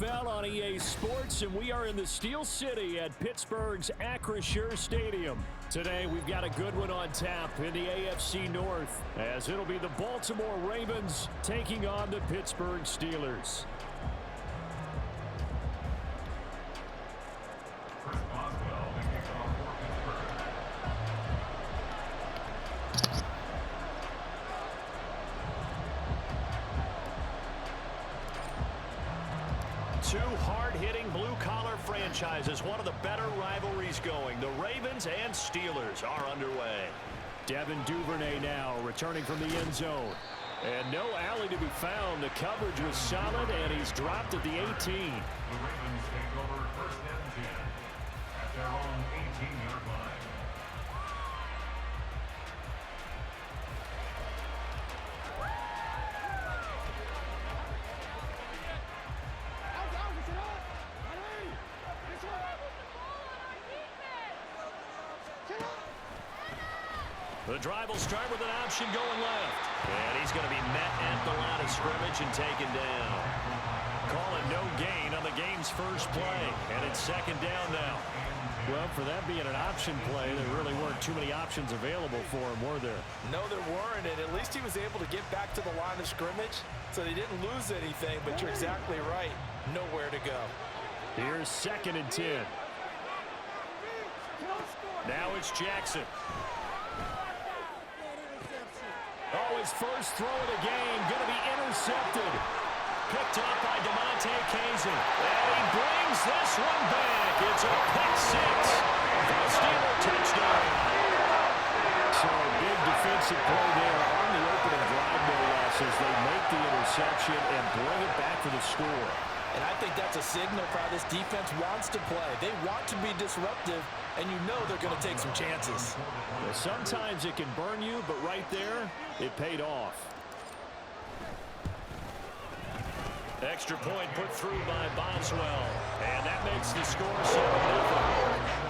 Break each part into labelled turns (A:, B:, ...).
A: NFL on EA Sports, and we are in the Steel City at Pittsburgh's Acrisure Stadium. Today, we've got a good one on tap in the AFC North, as it'll be the Baltimore Ravens taking on the Pittsburgh Steelers. Two hard-hitting blue-collar franchises, one of the better rivalries going. The Ravens and Steelers are underway. Devin Duvernay now returning from the end zone. And no alley to be found. The coverage was solid, and he's dropped at the 18.
B: The Ravens take over first and 10 at their own 18-yard line.
A: The drive will start with an option going left. And he's going to be met at the line of scrimmage and taken down. Calling no gain on the game's first play. And it's second down now. Well, for that being an option play, there really weren't too many options available for him, were there?
C: No, there weren't, and at least he was able to get back to the line of scrimmage, so they didn't lose anything, but you're exactly right. Nowhere to go.
A: Here's second and 10. Now it's Jackson. Oh, his first throw of the game going to be intercepted. Picked up by DeMonte Kazin. And he brings this one back. It's a pick six for a Steeler touchdown. So a big defensive play there on the opening drive, no less, as they make the interception and bring it back for the score.
C: And I think that's a signal for how this defense wants to play. They want to be disruptive, and you know they're going to take some chances.
A: Well, sometimes it can burn you, but right there, it paid off. Extra point put through by Boswell. And that makes the score 7-0.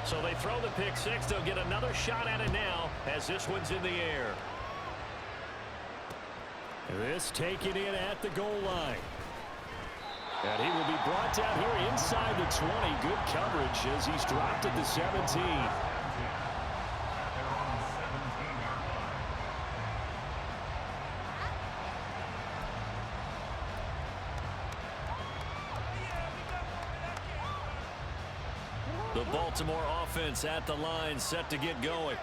A: So they throw the pick six. They'll get another shot at it now as this one's in the air. This taken in at the goal line. And he will be brought down here inside the 20. Good coverage as he's dropped at the 17. The Baltimore offense at the line, set to get going.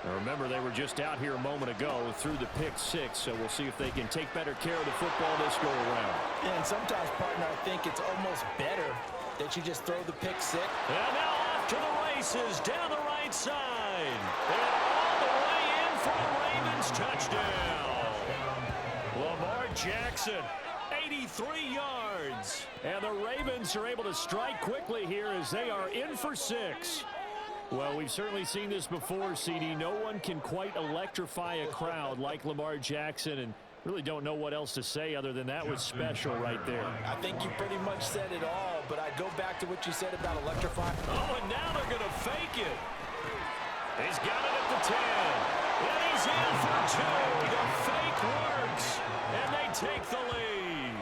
A: Now remember, they were just out here a moment ago through the pick six, so we'll see if they can take better care of the football this go around.
C: Yeah, and sometimes, partner, I think it's almost better that you just throw the pick six.
A: And now off to the races down the right side. And all the way in for the Ravens touchdown. Lamar Jackson, 83 yards. And the Ravens are able to strike quickly here as they are in for six. Well, we've certainly seen this before, CD. No one can quite electrify a crowd like Lamar Jackson, and really don't know what else to say other than that was special right there.
C: I think you pretty much said it all, but I go back to what you said about electrifying.
A: Oh, and now they're going to fake it. He's got it at the 10. And he's in for two. The fake works, and they take the lead.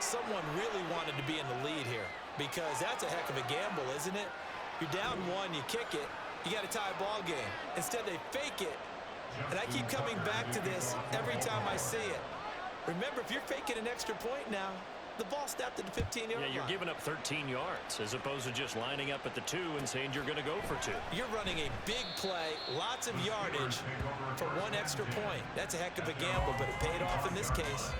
C: Someone really wanted to be in the lead here because that's a heck of a gamble, isn't it? You're down one, you kick it, you got a tie ball game. Instead, they fake it. And I keep coming back to this every time I see it. Remember, if you're faking an extra point now, the ball snapped at the 15-yard line.
A: Yeah, you're giving up 13 yards as opposed to just lining up at the 2 and saying you're going to go for 2.
C: You're running a big play, lots of yardage for one extra point. That's a heck of a gamble, but it paid off in this case.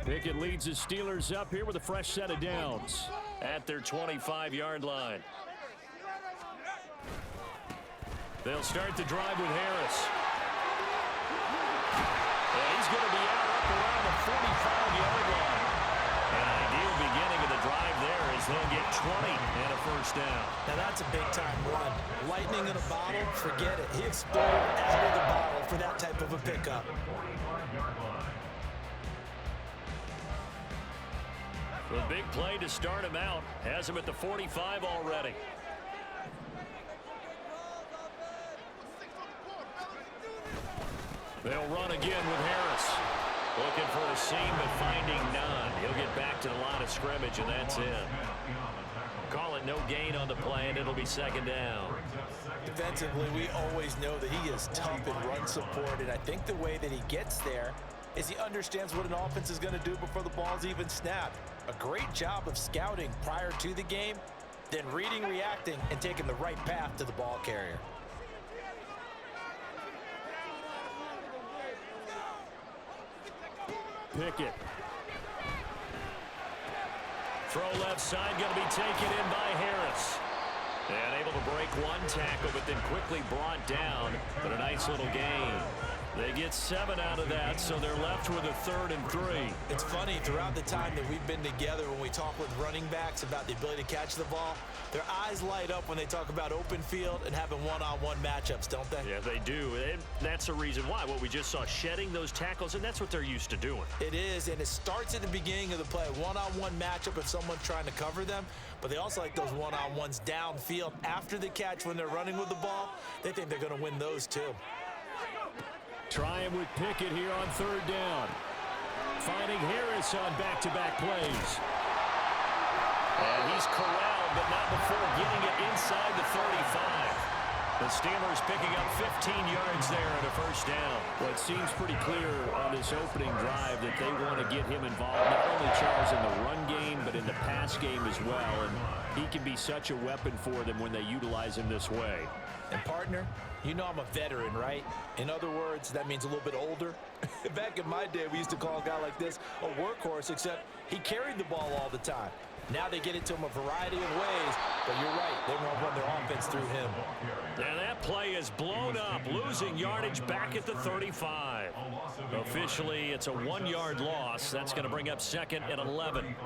A: Pickett leads his Steelers up here with a fresh set of downs at their 25-yard line. They'll start the drive with Harris. And he's going to be out up around the 45-yard line. An ideal beginning of the drive there as they'll get 20 and a first down.
C: Now that's a big-time run. Lightning in a bottle, forget it. He exploded out of the bottle for that type of a pickup.
A: The big play to start him out has him at the 45 already. They'll run again with Harris. Looking for a seam, but finding none. He'll get back to the line of scrimmage, and that's it. Call it no gain on the play, and it'll be second down.
C: Defensively, we always know that he is tough in run support, and I think the way that he gets there is he understands what an offense is going to do before the ball's even snapped. A great job of scouting prior to the game, then reading, reacting, and taking the right path to the ball carrier.
A: Pickett. Throw left side, going to be taken in by Harris. And able to break one tackle, but then quickly brought down. But a nice little gain. They get 7 out of that, so they're left with a 3rd and 3.
C: It's funny, throughout the time that we've been together, when we talk with running backs about the ability to catch the ball, their eyes light up when they talk about open field and having one-on-one matchups, don't they?
A: Yeah, they do. And that's the reason why. What we just saw, shedding those tackles, and that's what they're used to doing.
C: It is, and it starts at the beginning of the play. One-on-one matchup if someone's trying to cover them, but they also like those one-on-ones downfield after the catch when they're running with the ball. They think they're going to win those too.
A: Trying with Pickett here on 3rd down. Finding Harris on back-to-back plays. And he's corralled, but not before getting it inside the 35. The Steelers picking up 15 yards there and a 1st down. Well, it seems pretty clear on this opening drive that they want to get him involved, not only Charles in the run game, but in the pass game as well. And he can be such a weapon for them when they utilize him this way.
C: And partner, you know I'm a veteran, right? In other words, that means a little bit older. Back in my day, we used to call a guy like this a workhorse, except he carried the ball all the time. Now they get it to him a variety of ways, but you're right, they want to run their offense through him.
A: And that play is blown up, losing yardage back at the 35. Officially, it's a 1-yard loss. That's going to bring up 2nd and 11.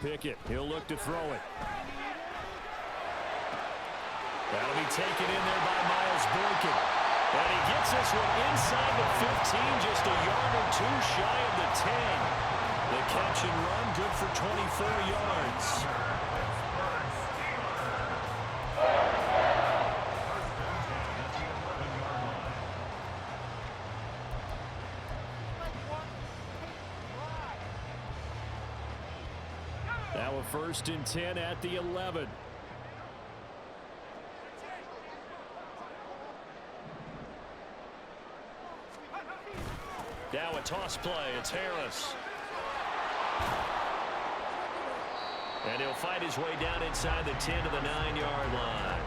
A: Pickett, he'll look to throw it. That'll be taken in there by Miles Boykin. And he gets this one inside the 15, just a yard or 2 shy of the 10. The catch and run, good for 24 yards. Now a 1st and 10 at the 11. Now a toss play. It's Harris. And he'll fight his way down inside the 10 to the 9-yard line.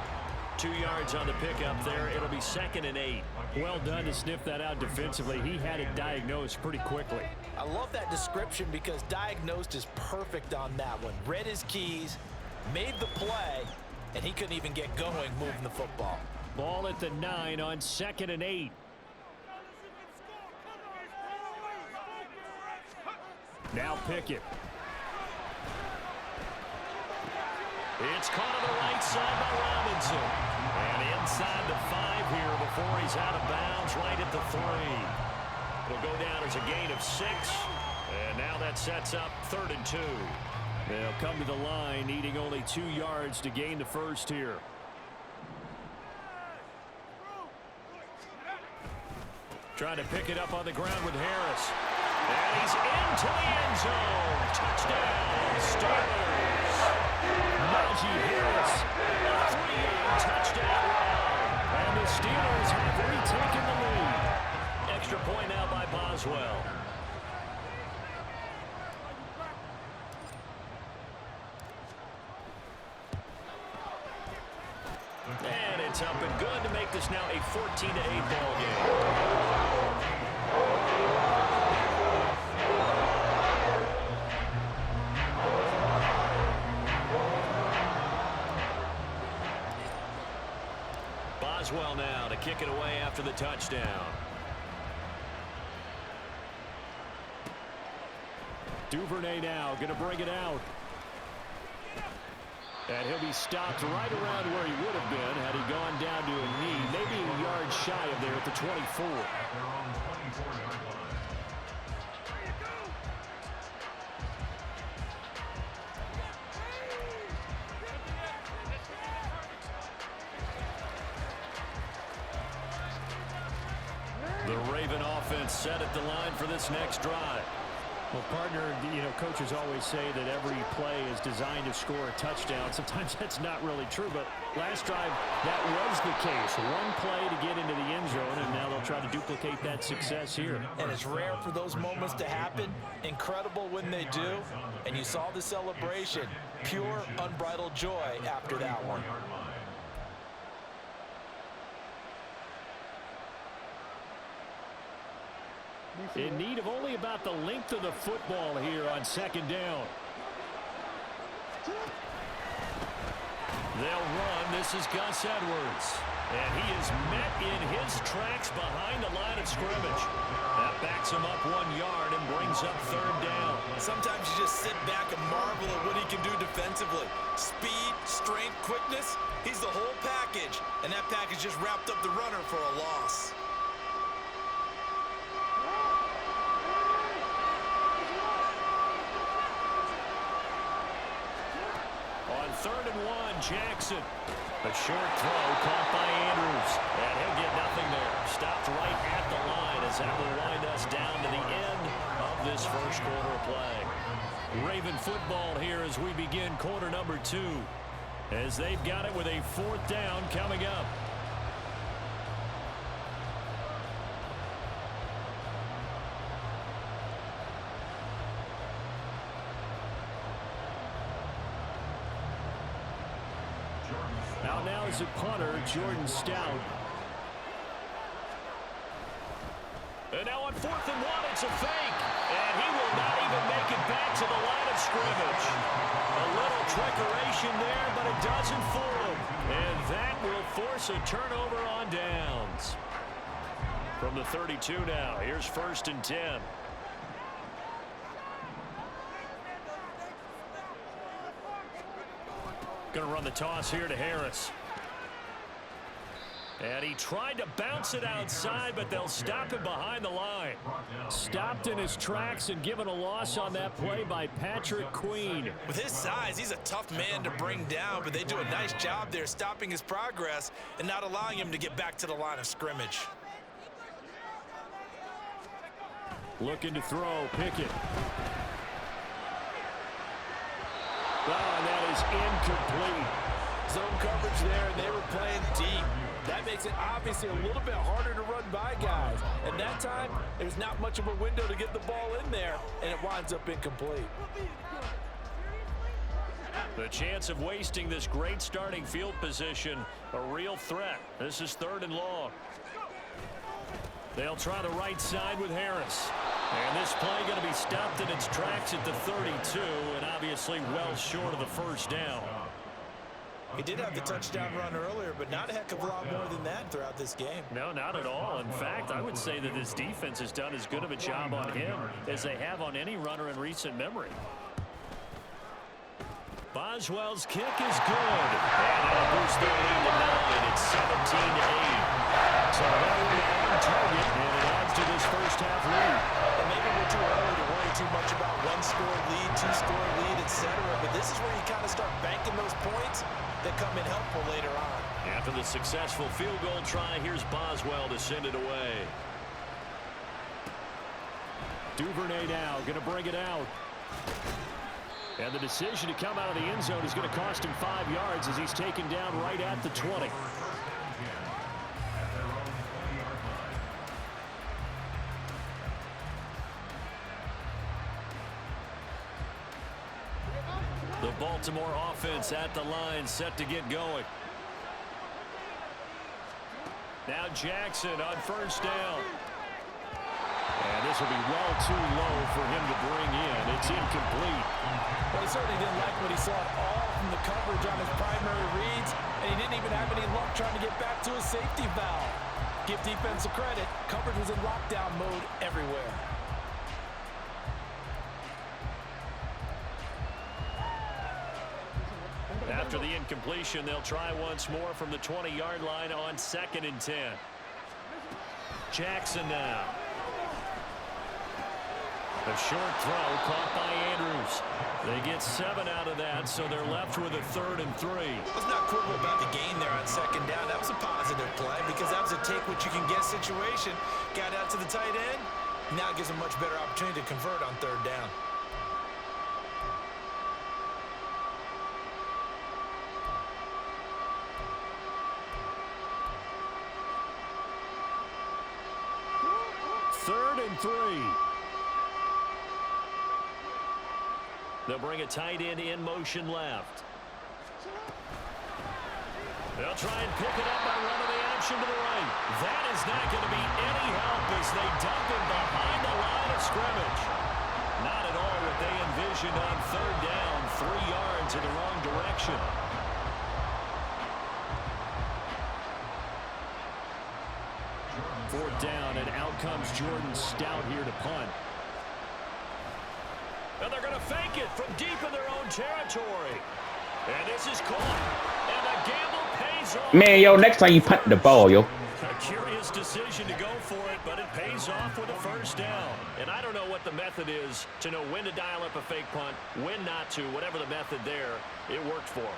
A: 2 yards on the pickup there. It'll be 2nd and 8. Well done to sniff that out defensively. He had it diagnosed pretty quickly.
C: I love that description because diagnosed is perfect on that one. Read his keys, made the play, and he couldn't even get going moving the football.
A: Ball at the 9 on 2nd and 8. Now Pickett. It's caught on the right side by Robinson. And inside the 5 here before he's out of bounds, right at the 3. It'll go down as a gain of 6. And now that sets up 3rd and 2. They'll come to the line, needing only 2 yards to gain the 1st here. Trying to pick it up on the ground with Harris. And he's into the end zone. Touchdown, Steelers. Najee Harris, a 3-yard touchdown run. And the Steelers have retaken the lead. Extra point now by Boswell. And it's up and good to make this now a 14-8 ball game. Boswell now to kick it away after the touchdown. Duvernay now going to bring it out. And he'll be stopped right around where he would have been had he gone down to a knee, maybe a yard shy of there at the 24.
B: At their own 24-yard line.
A: The Raven offense set at the line for this next drive.
D: Well, partner, coaches always say that every play is designed to score a touchdown. Sometimes that's not really true, but last drive, that was the case. One play to get into the end zone, and now they'll try to duplicate that success here.
C: And it's rare for those moments to happen. Incredible when they do. And you saw the celebration. Pure, unbridled joy after that one.
A: In need of only about the length of the football here on second down. They'll run. This is Gus Edwards. And he is met in his tracks behind the line of scrimmage. That backs him up 1 yard and brings up third down.
C: Sometimes you just sit back and marvel at what he can do defensively. Speed, strength, quickness. He's the whole package. And that package just wrapped up the runner for a loss.
A: Third and 1, Jackson. A short throw caught by Andrews. And he'll get nothing there. Stopped right at the line as that will wind us down to the end of this first quarter of play. Raven football here as we begin quarter number 2. As they've got it with a fourth down coming up. Now is a punter, Jordan Stout. And now on 4th and 1, it's a fake. And he will not even make it back to the line of scrimmage. A little trickeration there, but it doesn't fool him. And that will force a turnover on downs. From the 32 now, here's 1st and 10. Going to run the toss here to Harris. And he tried to bounce it outside, but they'll stop him behind the line. Stopped in his tracks and given a loss on that play by Patrick Queen.
C: With his size, he's a tough man to bring down, but they do a nice job there stopping his progress and not allowing him to get back to the line of scrimmage.
A: Looking to throw, Pickett. Oh, and that is incomplete.
C: Zone coverage there, and they were playing deep. That makes it obviously a little bit harder to run by guys. And that time, there's not much of a window to get the ball in there, and it winds up incomplete.
A: The chance of wasting this great starting field position, a real threat. This is 3rd and long. They'll try the right side with Harris. And this play going to be stopped in its tracks at the 32, and obviously well short of the first down.
C: He did have the touchdown run earlier, but not a heck of a lot more than that throughout this game.
A: No, not at all. In fact, I would say that this defense has done as good of a job on him as they have on any runner in recent memory. Boswell's kick is good. And that'll boost their lead to 9. It's 17-8. So another long target, and it adds to this first half lead.
C: And maybe we're too early to worry too much about 1-score lead, 2-score lead, etc. But this is where you kind of start banking those points that come in helpful later on.
A: After the successful field goal try, here's Boswell to send it away. Duvernay now going to bring it out. And the decision to come out of the end zone is going to cost him 5 yards as he's taken down right at the 20. The Baltimore offense at the line, set to get going. Now Jackson on first down. And this will be well too low for him to bring in. It's incomplete.
C: Well, he certainly didn't like what he saw at all from the coverage on his primary reads, and he didn't even have any luck trying to get back to his safety valve. Give defensive credit. Coverage was in lockdown mode everywhere.
A: After the incompletion, they'll try once more from the 20-yard line on 2nd and 10. Jackson now. A short throw caught by Andrews. They get 7 out of that, so they're left with a 3rd and 3.
C: Let's not quibble about the gain there on 2nd down. That was a positive play because that was a take-what-you-can-get situation. Got out to the tight end. Now it gives them much better opportunity to convert on 3rd down.
D: Third and 3.
A: They'll bring a tight end in motion left. They'll try and pick it up by running the action to the right. That is not going to be any help as they dump him behind the line of scrimmage. Not at all what they envisioned on 3rd down. 3 yards in the wrong direction.
D: Fourth down, and out comes Jordan Stout here to punt.
A: And they're going to fake it from deep in their own territory. And this is caught. And the gamble pays off.
E: Man, yo, next time you punt the ball, yo.
A: A curious decision to go for it, but it pays off with a 1st down. And I don't know what the method is to know when to dial up a fake punt, when not to. Whatever the method there, it worked for them.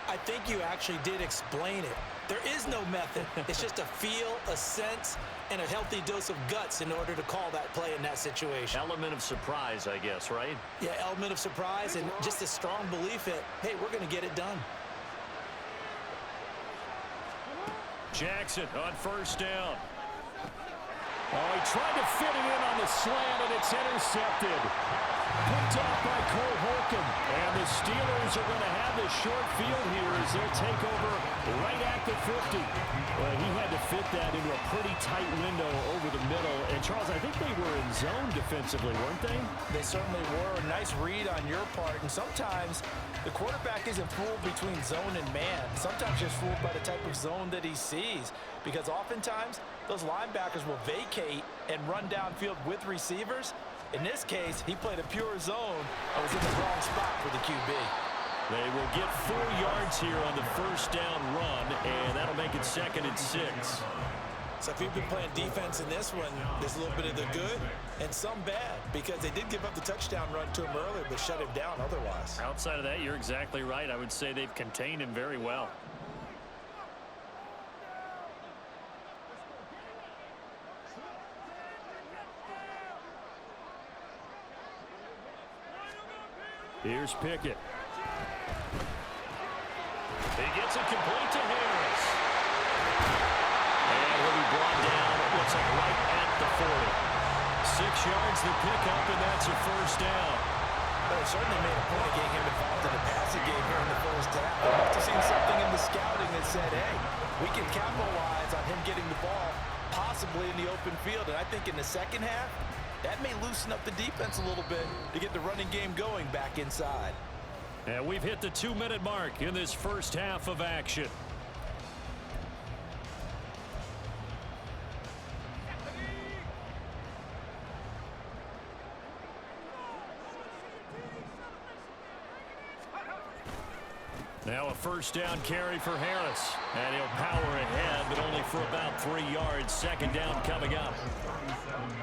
C: I think you actually did explain it. There is no method. It's just a feel, a sense, and a healthy dose of guts in order to call that play in that situation.
A: Element of surprise, I guess, right?
C: Yeah, element of surprise and just a strong belief that, hey, we're going to get it done.
A: Jackson on 1st down.
D: Oh, he tried to fit it in on the slant, and it's intercepted. Picked off by Cole Holcomb. And the Steelers are going to have this short field here as they'll take over right at the 50. Well, he had to fit that into a pretty tight window over the middle. And, Charles, I think they were in zone defensively, weren't they?
C: They certainly were. Nice read on your part. And sometimes the quarterback isn't fooled between zone and man. Sometimes just fooled by the type of zone that he sees. Because oftentimes, those linebackers will vacate and run downfield with receivers. In this case, he played a pure zone and was in the wrong spot for the QB.
A: They will get 4 yards here on the 1st down run, and that'll make it 2nd and 6.
C: So if you've been playing defense in this one, there's a little bit of the good and some bad because they did give up the touchdown run to him earlier but shut him down otherwise.
A: Outside of that, you're exactly right. I would say they've contained him very well.
D: Here's Pickett.
A: He gets it complete to Harris. And he'll be brought down, it looks like right at the 40. 6 yards to pick up, and that's a 1st down.
C: Well, it certainly made a point of getting him involved in the passing game here in the 1st half. They must have seen something in the scouting that said, hey, we can capitalize on him getting the ball possibly in the open field. And I think in the 2nd half, that may loosen up the defense a little bit to get the running game going back inside.
A: And we've hit the 2-minute mark in this 1st half of action. Now a 1st down carry for Harris. And he'll power ahead, but only for about 3 yards. 2nd down coming up.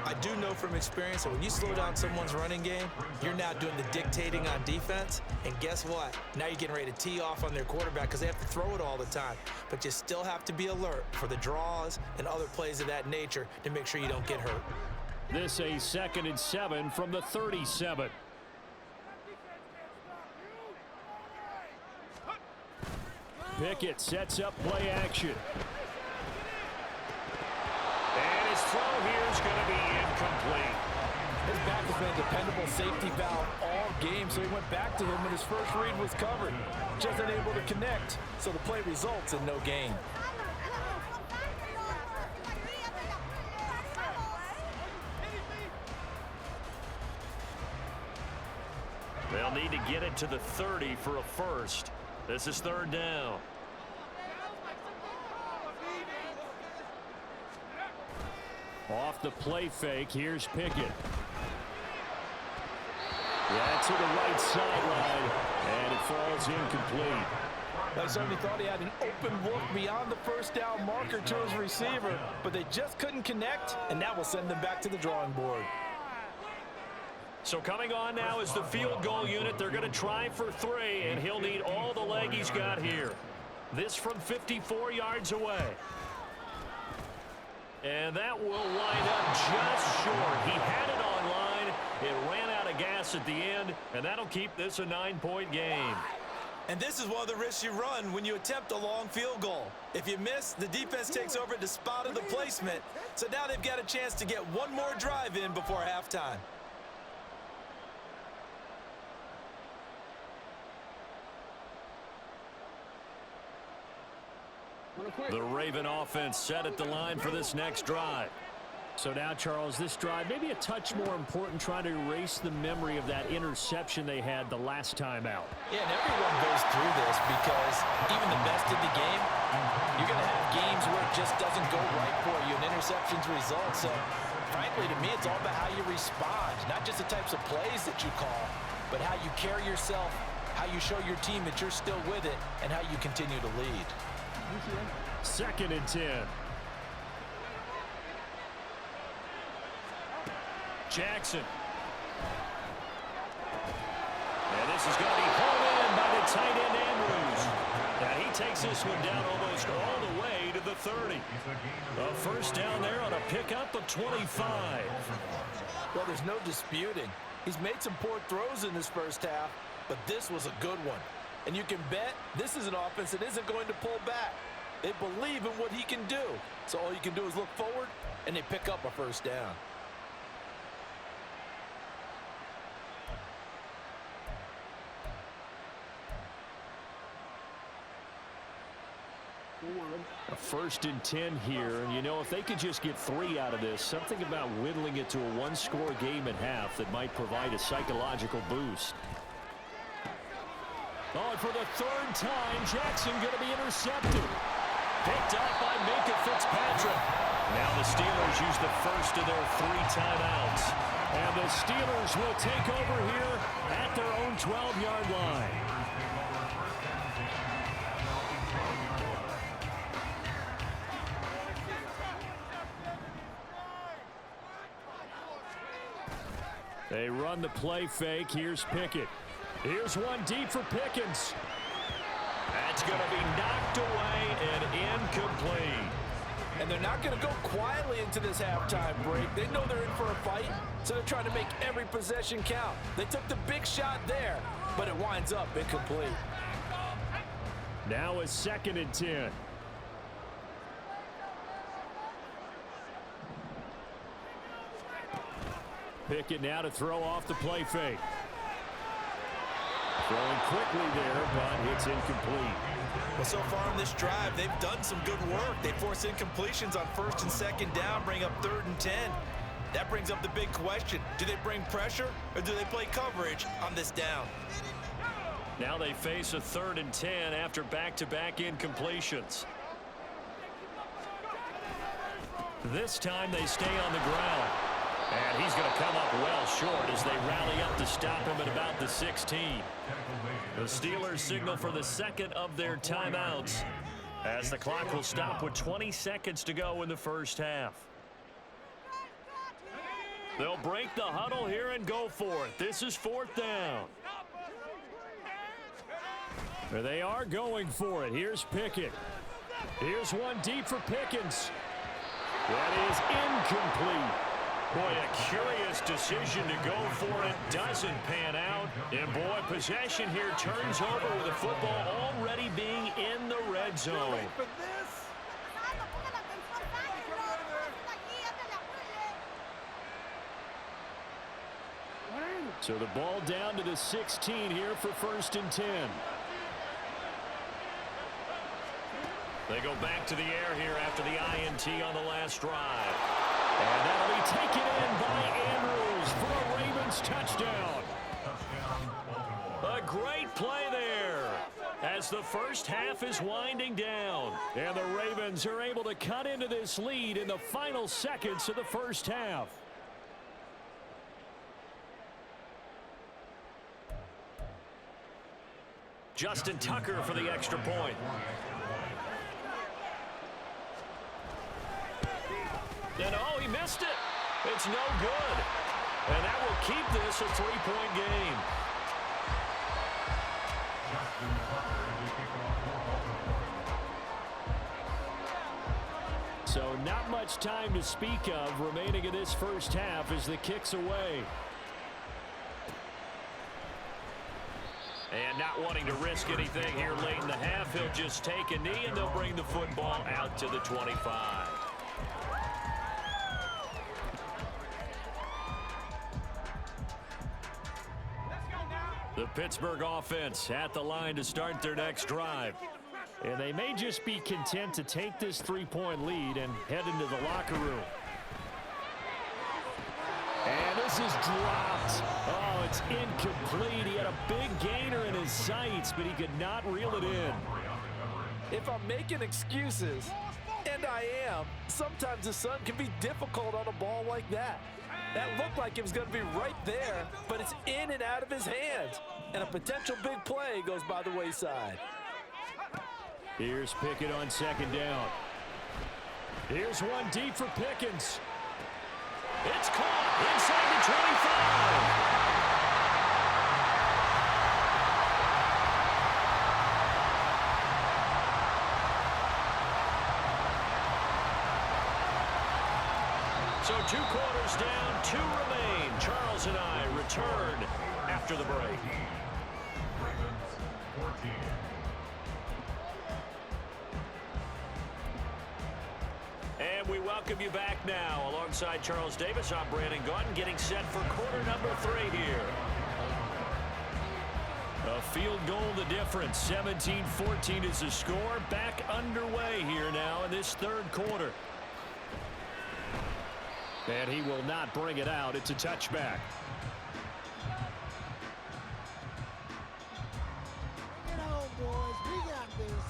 C: I do know from experience that when you slow down someone's running game, you're now doing the dictating on defense. And guess what? Now you're getting ready to tee off on their quarterback because they have to throw it all the time. But you still have to be alert for the draws and other plays of that nature to make sure you don't get hurt.
D: This a 2nd and 7 from the 37. Pickett sets up play action.
A: And his throw here is going to be incomplete.
C: His back has been a dependable safety valve all game, so he went back to him when his first read was covered. Just unable to connect, so the play results in no gain.
A: They'll need to get it to the 30 for a 1st. This is 3rd down.
D: Off the play fake, here's Pickett. Yeah, to the right sideline, and it falls incomplete.
C: They certainly thought he had an open look beyond the first down marker to his receiver, but they just couldn't connect, and that will send them back to the drawing board.
A: So coming on now is the field goal unit. They're going to try for 3, and he'll need all the leg he's got here. This from 54 yards away. And that will line up just short. He had it on line. It ran out of gas at the end, and that'll keep this a 9-point game.
C: And this is one of the risks you run when you attempt a long field goal. If you miss, the defense takes over at the spot of the placement. So now they've got a chance to get one more drive in before halftime.
A: The Raven offense set at the line for this next drive.
D: So now, Charles, this drive maybe a touch more important, trying to erase the memory of that interception they had the last time out.
C: Yeah, and everyone goes through this because even the best in the game, you're going to have games where it just doesn't go right for you, and interceptions result. So, frankly, to me, it's all about how you respond, not just the types of plays that you call, but how you carry yourself, how you show your team that you're still with it, and how you continue to lead.
D: 2nd and 10.
A: Jackson. And this is going to be hauled in by the tight end Andrews. And he takes this one down almost all the way to the 30. A first down there on a pickup of 25.
C: Well, there's no disputing. He's made some poor throws in this first half, but this was a good one. And you can bet this is an offense that isn't going to pull back. They believe in what he can do. So all you can do is look forward, and they pick up a first down.
D: A 1st and 10 here, and you know, if they could just get 3 out of this, something about whittling it to a 1-score game at half that might provide a psychological boost.
A: Oh, and for the 3rd time, Jackson going to be intercepted. Picked up by Minka Fitzpatrick. Now the Steelers use the first of their 3 timeouts. And the Steelers will take over here at their own 12-yard line.
D: They run the play fake. Here's Pickett. Here's one deep for Pickens.
A: That's going to be knocked away and incomplete.
C: And they're not going to go quietly into this halftime break. They know they're in for a fight, so they're trying to make every possession count. They took the big shot there, but it winds up incomplete.
D: Now a 2nd and 10. Pickett now to throw off the play fake. Throwing quickly there, but it's incomplete.
C: Well, so far in this drive, they've done some good work. They force incompletions on 1st and 2nd down, bring up 3rd and 10. That brings up the big question. Do they bring pressure, or do they play coverage on this down?
A: Now they face a 3rd and 10 after back-to-back incompletions. This time they stay on the ground. And he's going to come up well short as they rally up to stop him at about the 16. The Steelers signal for the 2nd of their timeouts as the clock will stop with 20 seconds to go in the first half. They'll break the huddle here and go for it. This is 4th down.
D: There they are going for it. Here's Pickett. Here's one deep for Pickens. That is incomplete.
A: Boy, a curious decision to go for it. Doesn't pan out. And, boy, possession here turns over with the football already being in the red zone.
D: So the ball down to the 16 here for 1st and 10.
A: They go back to the air here after the INT on the last drive. And that'll be taken in by Andrews for a Ravens touchdown. A great play there as the first half is winding down.
D: And the Ravens are able to cut into this lead in the final seconds of the first half.
A: Justin Tucker for the extra point. And oh, he missed it. It's no good. And that will keep this a three-point game.
D: So not much time to speak of remaining in this first half as the kick's away.
A: And not wanting to risk anything here late in the half, he'll just take a knee and they'll bring the football out to the 25. The Pittsburgh offense at the line to start their next drive.
D: And they may just be content to take this three-point lead and head into the locker room. And this is dropped. Oh, it's incomplete. He had a big gainer in his sights, but he could not reel it in.
C: If I'm making excuses, and I am, sometimes the sun can be difficult on a ball like that. That looked like it was going to be right there, but it's in and out of his hands. And a potential big play goes by the wayside.
D: Here's Pickett on second down. Here's one deep for Pickens.
A: It's caught inside the 25. So 2 quarters down, 2 remain. Charles and I return after the break.
B: Ravens 14.
A: And we welcome you back now. Alongside Charles Davis, I'm Brandon Gaudin, getting set for quarter number 3 here. A field goal the difference. 17-14 is the score. Back underway here now in this third quarter.
D: And he will not bring it out. It's a touchback.
F: Bring it home, boys. We got this.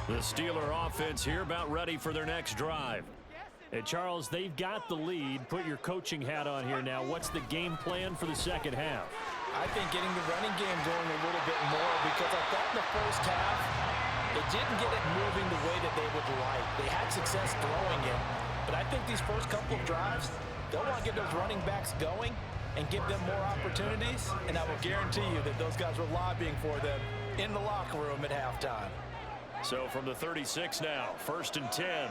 A: The Steeler offense here about ready for their next drive.
D: And Charles, they've got the lead. Put your coaching hat on here now. What's the game plan for the second half?
C: I think getting the running game going a little bit more, because I thought in the first half they didn't get it moving the way that they would like. They had success throwing it, but I think these first couple of drives, they'll want to get those running backs going and give them more opportunities, and I will guarantee you that those guys were lobbying for them in the locker room at halftime.
A: So from the 36 now, 1st and 10.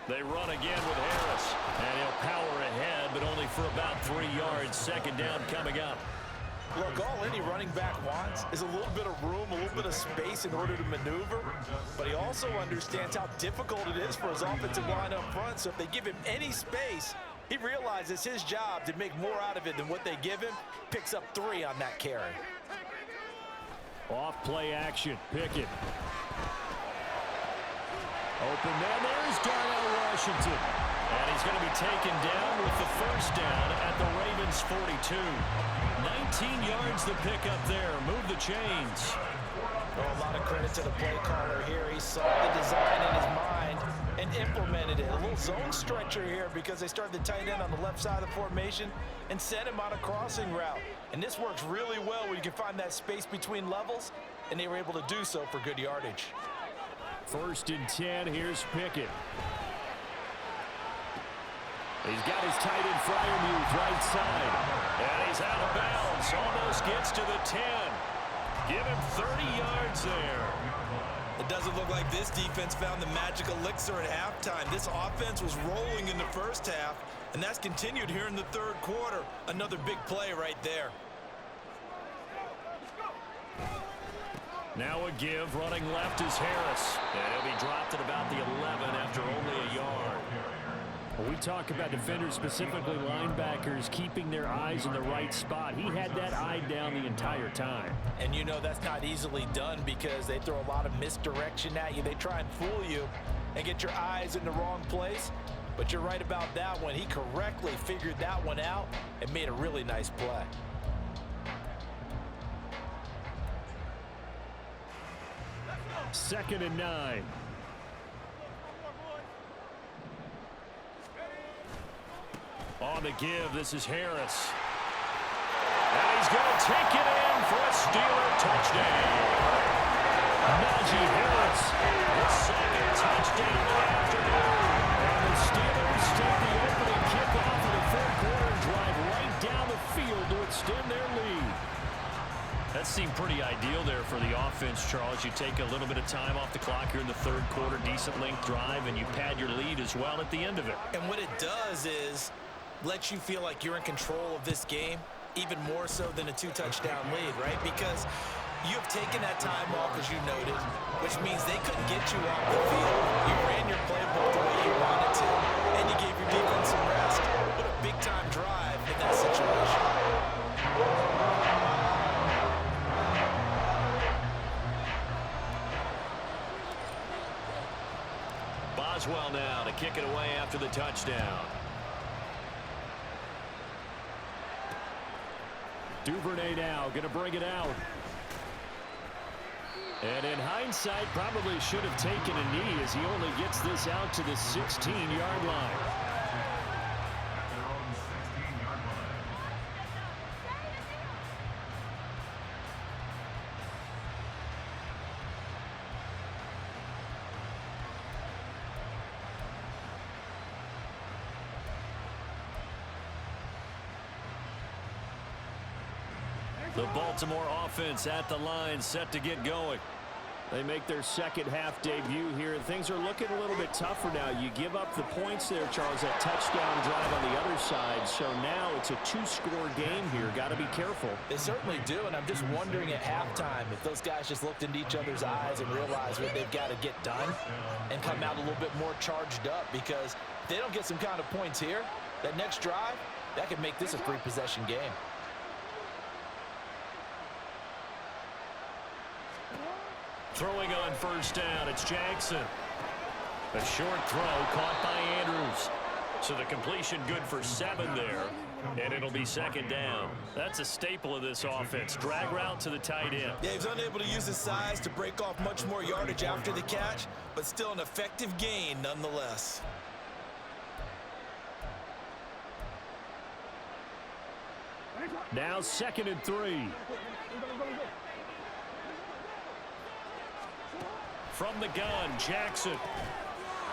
A: They run again with Harris, and he'll power ahead, but only for about 3 yards. Second down coming up.
C: Look, all any running back wants is a little bit of room, a little bit of space in order to maneuver, but he also understands how difficult it is for his offensive line up front, so if they give him any space, he realizes his job to make more out of it than what they give him, picks up 3 on that carry.
D: Off play action. Pickett. Open man. There's Darnell Washington.
A: And he's going to be taken down with the first down at the Ravens 42. 19 yards the pickup there. Move the chains.
C: Oh, a lot of credit to the play caller here. He saw the design in his mind and implemented it. A little zone stretcher here because they started the tight end on the left side of the formation and sent him on a crossing route. And this works really well when you can find that space between levels, and they were able to do so for good yardage.
D: 1st and 10. Here's Pickett. He's got his tight end Freiermuth right side.
A: And he's out of bounds. Almost gets to the 10. Give him 30 yards there.
C: It doesn't look like this defense found the magic elixir at halftime. This offense was rolling in the first half, and that's continued here in the third quarter. Another big play right there.
A: Now a give. Running left is Harris. And he'll be dropped at about the 11 after only a yard.
D: When we talk about defenders, specifically linebackers, keeping their eyes in the right spot. He had that eye down the entire time.
C: And you know that's not easily done because they throw a lot of misdirection at you. They try and fool you and get your eyes in the wrong place. But you're right about that one. He correctly figured that one out and made a really nice play.
D: 2nd and 9. On the give, this is Harris. And he's going to take it in for a Steeler touchdown. Najee Harris, the second touchdown of the afternoon. And the Steelers take the opening kickoff of the third quarter and drive right down the field to extend their lead.
A: That seemed pretty ideal there for the offense, Charles. You take a little bit of time off the clock here in the third quarter, decent length drive, and you pad your lead as well at the end of it.
C: And what it does is let you feel like you're in control of this game, even more so than a 2-touchdown lead, right? Because you have taken that time off, as you noted, which means they couldn't get you off the field. You ran your playbook the way you wanted to, and you gave your defense some rest. What a big-time drive in that situation.
A: Boswell now to kick it away after the touchdown.
D: Duvernay now going to bring it out. And in hindsight, probably should have taken a knee as he only gets this out to the 16-yard line.
B: At their own 16-yard line.
A: The Baltimore offense at the line, set to get going.
D: They make their second half debut here, and things are looking a little bit tougher now. You give up the points there, Charles, that touchdown drive on the other side. So now it's a 2-score game here. Got to be careful.
C: They certainly do, and I'm just wondering at halftime if those guys just looked into each other's eyes and realized what they've got to get done and come out a little bit more charged up, because if they don't get some kind of points here, that next drive, that could make this a 3-possession game.
A: Throwing on first down, it's Jackson. A short throw caught by Andrews. So the completion good for 7 there, and it'll be second down. That's a staple of this offense. Drag route to the tight end.
C: Yeah, he's unable to use his size to break off much more yardage after the catch, but still an effective gain nonetheless.
D: Now 2nd and 3.
A: From the gun, Jackson.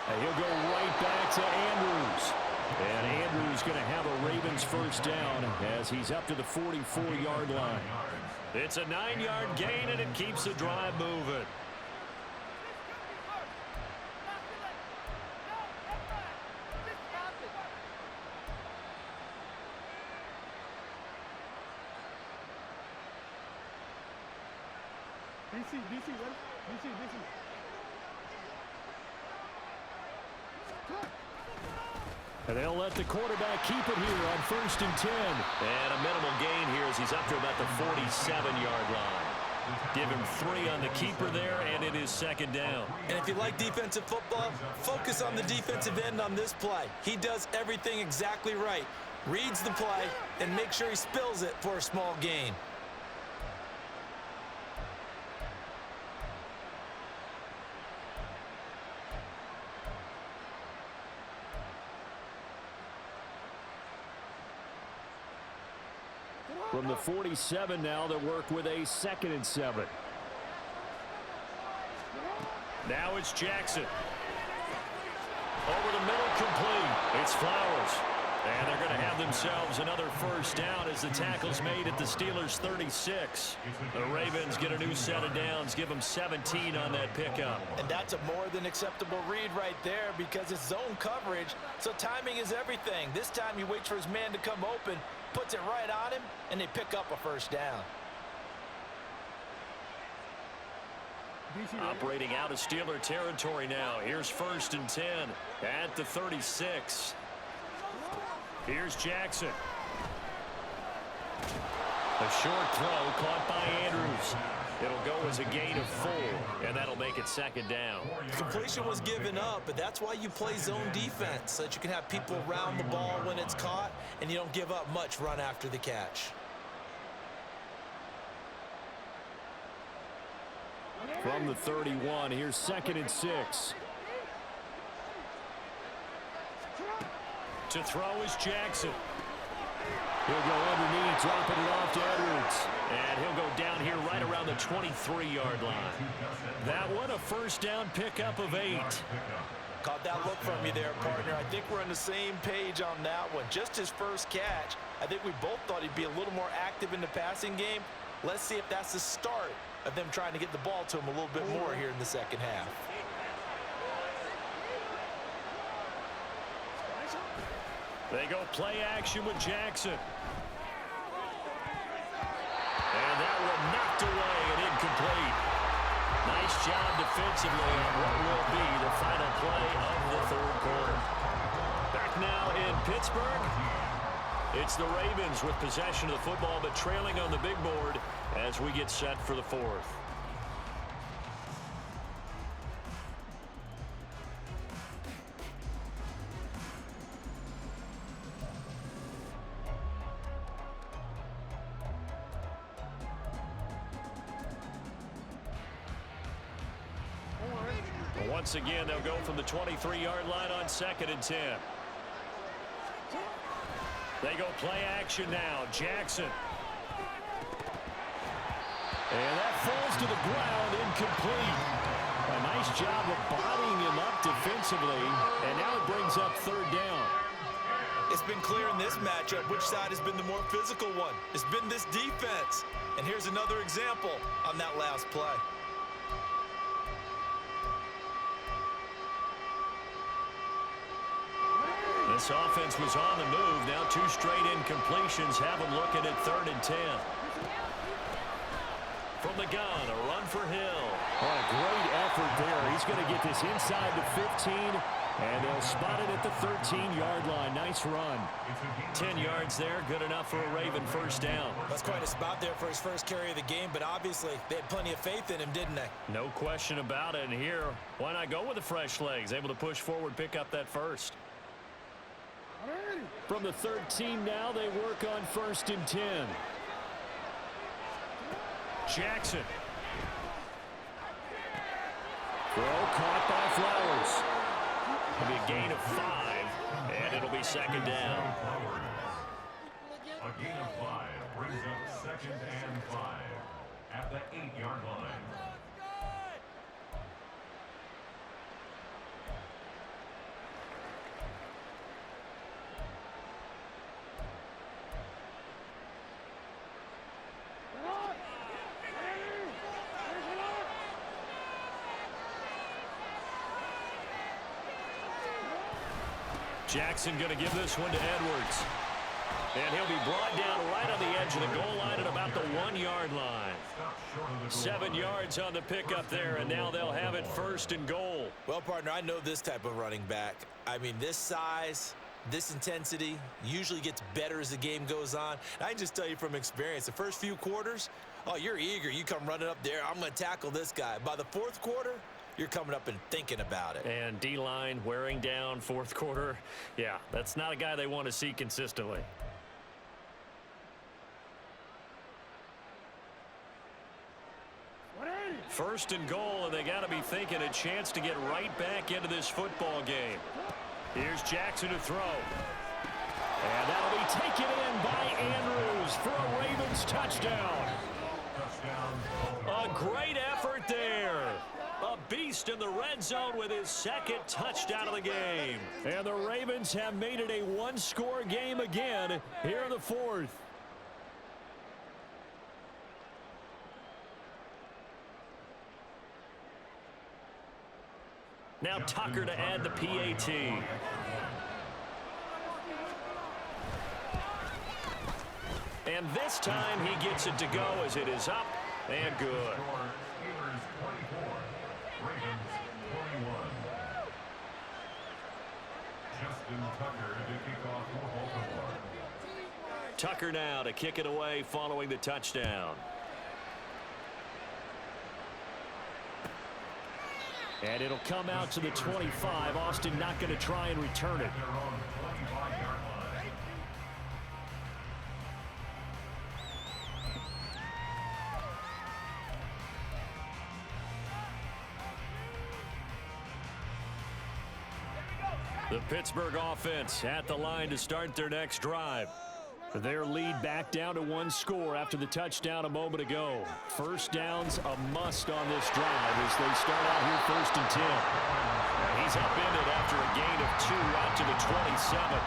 D: And he'll go right back to Andrews. And Andrews going to have a Ravens first down as he's up to the 44-yard line.
A: It's a 9-yard gain, and it keeps the drive moving.
F: DC.
D: And they'll let the quarterback keep it here on 1st and 10.
A: And a minimal gain here as he's up to about the 47-yard line. Give him 3 on the keeper there, and it is second down.
C: And if you like defensive football, focus on the defensive end on this play. He does everything exactly right. Reads the play and makes sure he spills it for a small gain.
D: From the 47 now, they'll work with a 2nd and 7.
A: Now it's Jackson. Over the middle, complete. It's Flowers. And they're going to have themselves another first down as the tackle's made at the Steelers' 36. The Ravens get a new set of downs, give them 17 on that pickup.
C: And that's a more than acceptable read right there, because it's zone coverage, so timing is everything. This time he waits for his man to come open, puts it right on him, and they pick up a first down.
A: Operating out of Steeler territory now. Here's 1st and 10 at the 36. Here's Jackson. A short throw caught by Andrews. It'll go as a gain of 4, and that'll make it second down.
C: Completion was given up, but that's why you play zone defense, so that you can have people around the ball when it's caught, and you don't give up much run after the catch.
D: From the 31, here's 2nd and 6.
A: To throw is Jackson.
D: He'll go underneath, dropping it off to Edwards. And he'll go down here right around the 23-yard line. That one, a first down pickup of 8.
C: Caught that look from you there, partner. I think we're on the same page on that one. Just his first catch. I think we both thought he'd be a little more active in the passing game. Let's see if that's the start of them trying to get the ball to him a little bit more here in the second half.
A: They go play action with Jackson. And that one knocked away and incomplete. Nice job defensively on what will be the final play of the third quarter. Back now in Pittsburgh. It's the Ravens with possession of the football, but trailing on the big board as we get set for the fourth. Once again, they'll go from the 23-yard line on 2nd and 10. They go play action now. Jackson. And that falls to the ground, incomplete. A nice job of bodying him up defensively, and now it brings up 3rd down.
C: It's been clear in this matchup which side has been the more physical one. It's been this defense. And here's another example on that last play.
A: This offense was on the move. Now 2 straight incompletions have them looking at 3rd and 10. From the gun, a run for Hill.
D: Oh, a great effort there. He's going to get this inside the 15, and they'll spot it at the 13-yard line. Nice run.
A: 10 yards there, good enough for a Raven first down.
C: That's quite a spot there for his first carry of the game, but obviously they had plenty of faith in him, didn't they?
A: No question about it. And here, why not go with the fresh legs? Able to push forward, pick up that first.
D: From the 13 now, they work on 1st and 10.
A: Jackson.
D: Throw caught by Flowers.
A: It'll be a gain of 5, and it'll be 2nd down.
B: A gain of 5 brings up 2nd and 5 at the 8-yard line.
A: Jackson going to give this one to Edwards. And he'll be brought down right on the edge of the goal line at about the 1-yard line. 7 yards on the pickup there, and now they'll have it 1st and goal.
C: Well, partner, I know this type of running back. I mean, this size, this intensity usually gets better as the game goes on. And I can just tell you from experience, the first few quarters, oh, you're eager. You come running up there, I'm going to tackle this guy. By the 4th quarter, you're coming up and thinking about it.
A: And D-line wearing down 4th quarter. Yeah, that's not a guy they want to see consistently. First and goal, and they got to be thinking a chance to get right back into this football game. Here's Jackson to throw. And that'll be taken in by Andrews for a Ravens touchdown. A great effort there. A beast in the red zone with his 2nd touchdown of the game.
D: And the Ravens have made it a 1-score game again here in the 4th.
A: Now Tucker to add the PAT. And this time he gets it to go as it is up and good.
B: Steelers 24, Ravens 21. Justin Tucker to kick off for Baltimore.
A: Tucker now to kick it away following the touchdown.
D: And it'll come out to the 25. Austin not going to try and return it.
B: Their own 25-yard line.
A: The Pittsburgh offense at the line to start their next drive.
D: Their lead back down to one score after the touchdown a moment ago. First down's a must on this drive as they start out here 1st and 10.
A: He's upended after a gain of 2 out to the 27.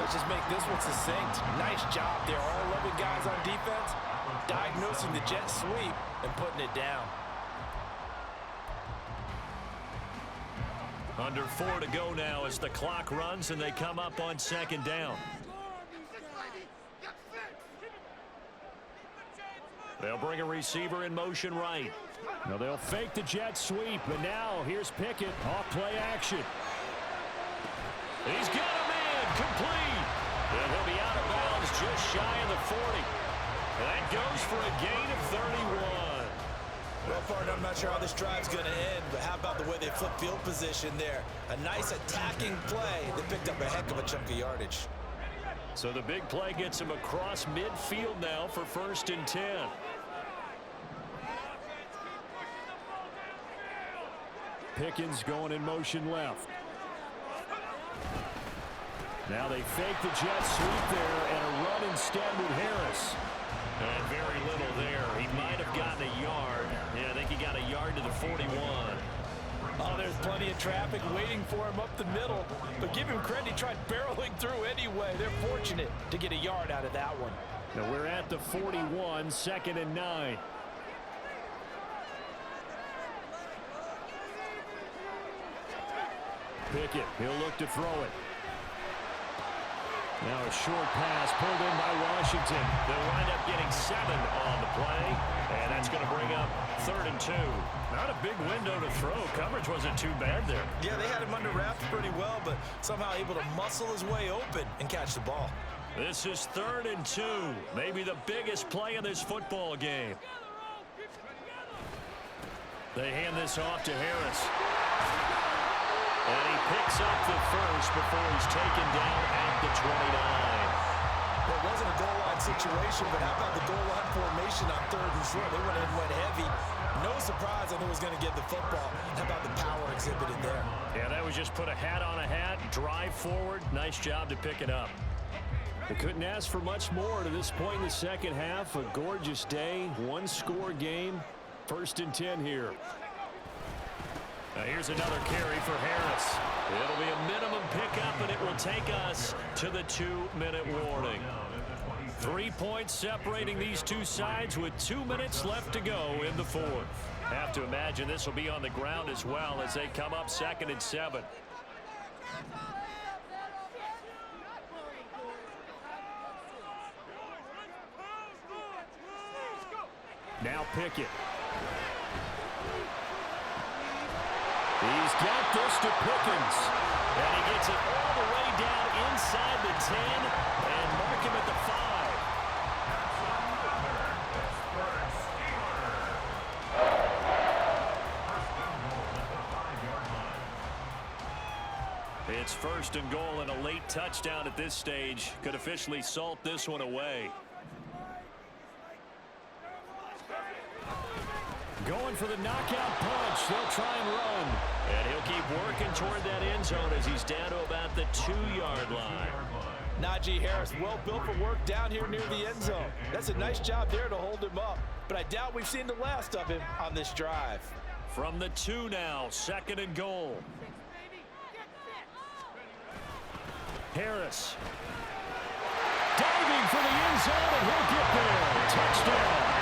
C: Let's just make this one succinct. Nice job there. All 11 guys on defense diagnosing the jet sweep and putting it down.
A: Under 4 to go now as the clock runs and they come up on 2nd down. They'll bring a receiver in motion right.
D: Now they'll fake the jet sweep, but now here's Pickett off play action.
A: He's got a man complete. And he'll be out of bounds just shy of the 40. And that goes for a gain of 31.
C: Well, partner, I'm not sure how this drive's going to end, but how about the way they flip field position there? A nice attacking play that picked up a heck of a chunk of yardage.
A: So the big play gets him across midfield now for 1st and 10.
D: Pickens going in motion left. Now they fake the jet sweep there and a run instead with Harris.
A: And very little there. He might have gotten a yard. Yeah, I think he got a yard to the 41.
C: Oh, there's plenty of traffic waiting for him up the middle. But give him credit, he tried barreling through anyway. They're fortunate to get a yard out of that one.
D: Now we're at the 41, 2nd and 9. Pickett, he'll look to throw it. Now a short pass pulled in by Washington.
A: They'll wind up getting 7 on the play, and that's going to bring up 3rd and 2. Not a big window to throw. Coverage wasn't too bad there.
C: Yeah, they had him under wraps pretty well, but somehow able to muscle his way open and catch the ball.
A: This is 3rd and 2. Maybe the biggest play in this football game. They hand this off to Harris. And he picks up the first before he's taken down at the 29.
C: It wasn't a goal line situation, but how about the goal line formation on 3rd and short? They went in and went heavy. No surprise on who was going to get the football. How about the power exhibited there?
A: Yeah, that was just put a hat on a hat, drive forward. Nice job to pick it up.
D: They couldn't ask for much more to this point in the second half. A gorgeous day, one-score game. 1st and 10 here.
A: Now here's another carry for Harris. It'll be a minimum pickup, and it will take us to the 2-minute warning. 3 points separating these two sides with 2 minutes left to go in the 4th. Have to imagine this will be on the ground as well as they come up 2nd and 7.
D: Now Pickett. He's got this to Pickens.
A: And he gets it all the way down inside the 10 and mark him at the 5. It's 1st and goal, and a late touchdown at this stage could officially salt this one away.
D: Going for the knockout punch. They'll try and run.
A: And he'll keep working toward that end zone as he's down to about the 2-yard line.
C: Najee Harris, well built for work down here near the end zone. That's a nice job there to hold him up. But I doubt we've seen the last of him on this drive.
A: From the 2 now, 2nd and goal. Harris.
D: Diving for the end zone, and he'll get there. Touchdown.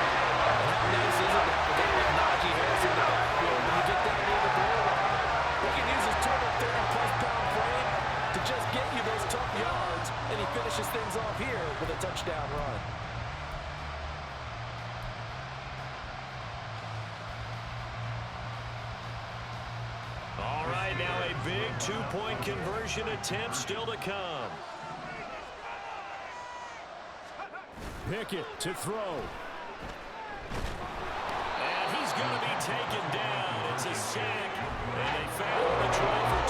C: How nice is it to get Najee Harris in the backfield when you get down near the goal line? He can use his 230-plus pound frame to just get you those tough yards, and he finishes things off here with a touchdown run.
A: All right, now a big 2-point conversion attempt still to come.
D: Pickett to throw.
A: And he's going to be taken down. It's a sack, and they foul on the try for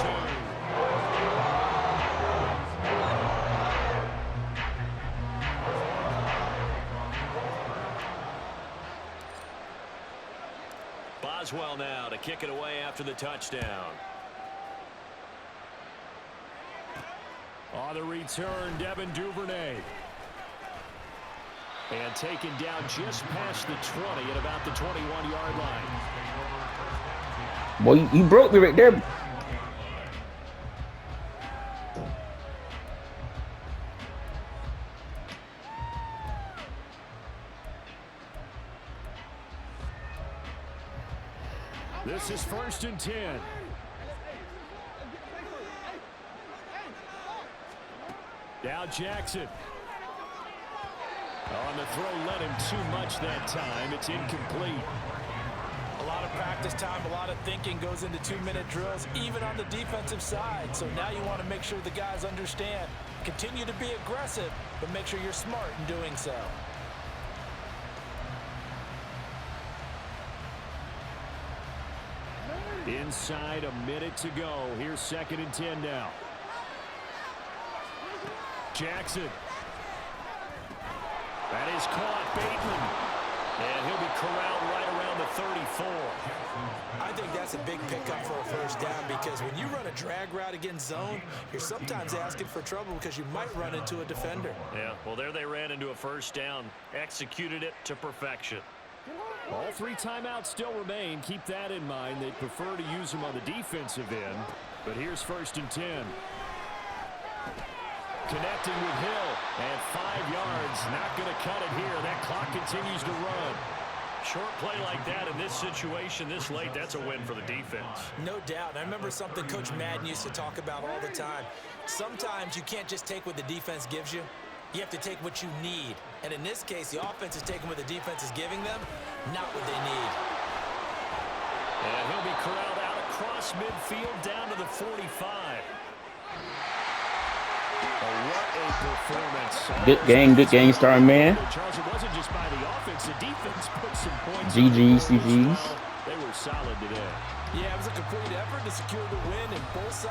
A: 2. Boswell now to kick it away after the touchdown.
D: the return, Devin Duvernay. And taken down just past the 20 at about the 21-yard line.
E: Boy, you broke me right there.
D: This is 1st and 10. Now Jackson. On the throw, led him too much that time. It's incomplete.
C: A lot of practice time, a lot of thinking goes into 2-minute drills, even on the defensive side. So now you want to make sure the guys understand. Continue to be aggressive, but make sure you're smart in doing so.
D: Inside a minute to go. Here's 2nd and 10 now. Jackson. That is caught. Bateman. And he'll be corralled right around the 34.
C: I think that's a big pickup for a first down because when you run a drag route against zone, you're sometimes asking for trouble because you might run into a defender.
A: Yeah, well, there they ran into a first down. Executed it to perfection.
D: All 3 timeouts still remain. Keep that in mind. They prefer to use them on the defensive end. But here's 1st and 10. Connecting with Hill. And 5 yards. Not going to cut it here. That clock continues to run.
A: Short play like that in this situation this late, that's a win for the defense.
C: No doubt. And I remember something Coach Madden used to talk about all the time. Sometimes you can't just take what the defense gives you. You have to take what you need. And in this case, the offense is taking what the defense is giving them, not what they need.
A: And he'll be corralled out across midfield down to the 45.
D: What a performance.
E: Good game, star man.
D: Charles, it wasn't just by the offense. The defense put some points.
E: GG's.
D: They were solid today.
C: Yeah, it was a complete effort to secure the win, and both sides